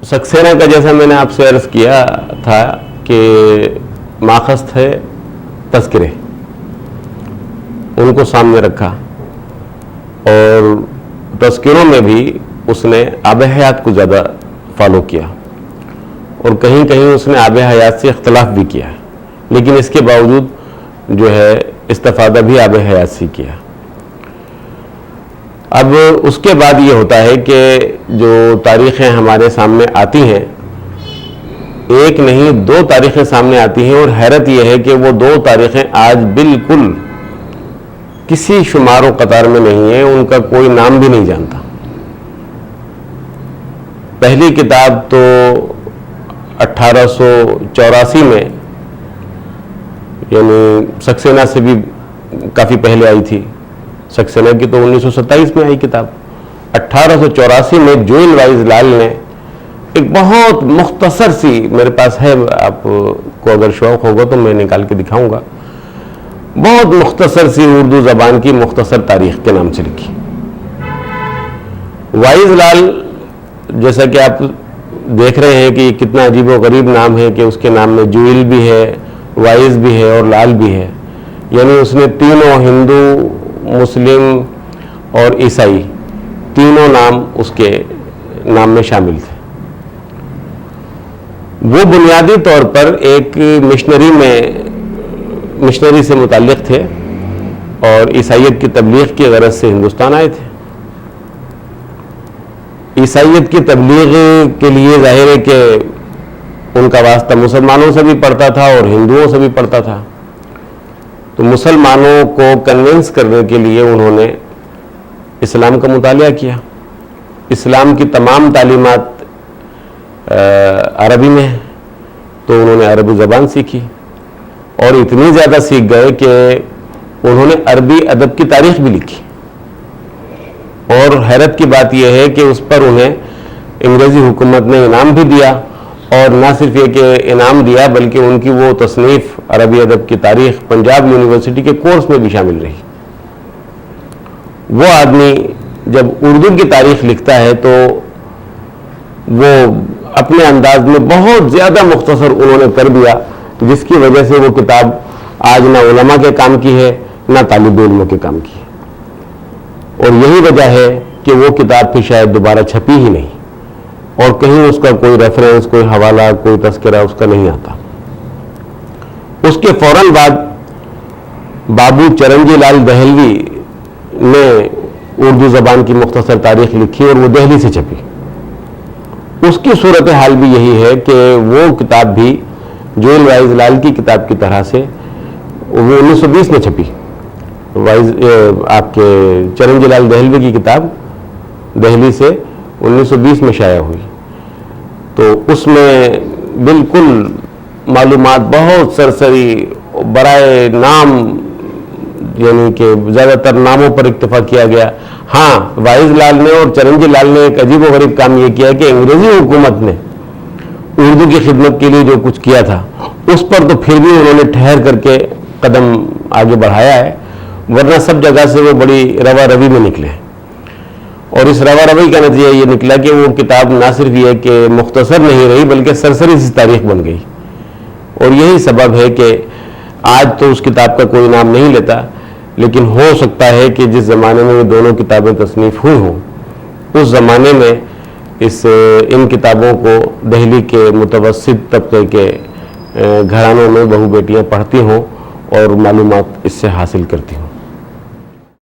सक्सेना का जैसा मैंने आपसे अर्ज किया था कि माखज़ थे तज़किरे, उनको सामने रखा और तज़किरों में भी उसने आब हयात को ज़्यादा फॉलो किया और कहीं कहीं उसने आब हयात से इख्तलाफ भी किया, लेकिन इसके बावजूद जो है इस्तिफ़ादा भी आब हयात से किया। अब उसके बाद ये होता है कि जो तारीख़ें हमारे सामने आती हैं, एक नहीं दो तारीख़ें सामने आती हैं और हैरत यह है कि वो दो तारीख़ें आज बिल्कुल किसी शुमार कतार में नहीं है, उनका कोई नाम भी नहीं जानता। पहली किताब तो 1884 में, यानी सक्सेना से भी काफ़ी पहले आई थी। सक्सेना की तो 1927 में आई किताब। 1884 में जोएल वाइज लाल ने एक बहुत मुख्तसर सी, मेरे पास है, आपको अगर शौक़ होगा तो मैं निकाल के दिखाऊंगा, बहुत मुख्तसर सी उर्दू ज़बान की मुख्तसर तारीख़ के नाम से लिखी। वाइज लाल, जैसा कि आप देख रहे हैं कि ये कितना अजीब व गरीब नाम है कि उसके नाम में जोएल भी है, वाइज भी है और लाल भी है, यानी उसने तीनों हिंदू, मुस्लिम और ईसाई तीनों नाम उसके नाम में शामिल थे। वो बुनियादी तौर पर एक मिशनरी से मुताल्लिक़ थे और ईसाइयत की तबलीग की गरज से हिंदुस्तान आए थे। ईसाइयत की तबलीग के लिए जाहिर है कि उनका वास्ता मुसलमानों से भी पड़ता था और हिंदुओं से भी पड़ता था। तो मुसलमानों को कन्विंस करने के लिए उन्होंने इस्लाम का मुतालिया किया। इस्लाम की तमाम तालीमात अरबी में है, तो उन्होंने अरबी ज़बान सीखी और इतनी ज़्यादा सीख गए कि उन्होंने अरबी अदब की तारीख़ भी लिखी। और हैरत की बात यह है कि उस पर उन्हें अंग्रेज़ी हुकूमत ने इनाम भी दिया, और न सिर्फ ये कि इनाम दिया बल्कि उनकी वो तसनीफ़ अरबी अदब की तारीख़ पंजाब यूनिवर्सिटी के कोर्स में भी शामिल रही। वो आदमी जब उर्दू की तारीख़ लिखता है तो वो अपने अंदाज में बहुत ज़्यादा मुख्तसर उन्होंने कर दिया, जिसकी वजह से वो किताब आज ना उलमा के काम की है ना तालिब इल्मों के काम की है। और यही वजह है कि वो किताब फिर शायद दोबारा छपी ही नहीं और कहीं उसका कोई रेफरेंस, कोई हवाला, कोई तस्करा उसका नहीं आता। उसके फौरन बाद बाबू चरंजी लाल दहलवी ने उर्दू ज़बान की मुख्तसर तारीख़ लिखी और वो दिल्ली से छपी। उसकी सूरत हाल भी यही है कि वो किताब भी जोएल वाइज लाल की किताब की तरह से वो 1920 में छपी। आपके चरंजी लाल दहलवी की किताब दिल्ली से 1920 में शाया हुई, तो उसमें बिल्कुल मालूमात बहुत सरसरी बराए नाम, यानी कि ज़्यादातर नामों पर इक्तफा किया गया। हाँ, वाइज लाल ने और चरंजी लाल ने एक अजीब व गरीब काम ये किया कि अंग्रेज़ी हुकूमत ने उर्दू की खिदमत के लिए जो कुछ किया था उस पर तो फिर भी उन्होंने ठहर करके कदम आगे बढ़ाया है, वरना सब जगह से वो बड़ी रवा रवी में निकले। और इस रवा रवी का नतीजा ये निकला कि वो किताब ना सिर्फ ये कि मुख्तसर नहीं रही बल्कि सरसरी सी तारीख बन गई। और यही सबब है कि आज तो उस किताब का कोई नाम नहीं लेता, लेकिन हो सकता है कि जिस ज़माने में ये दोनों किताबें तसनीफ़ हुई हों उस ज़माने में इन किताबों को दिल्ली के मुतवस्सित तबके के घरानों में बहू बेटियाँ पढ़ती हों और मालूमात इससे हासिल करती हों।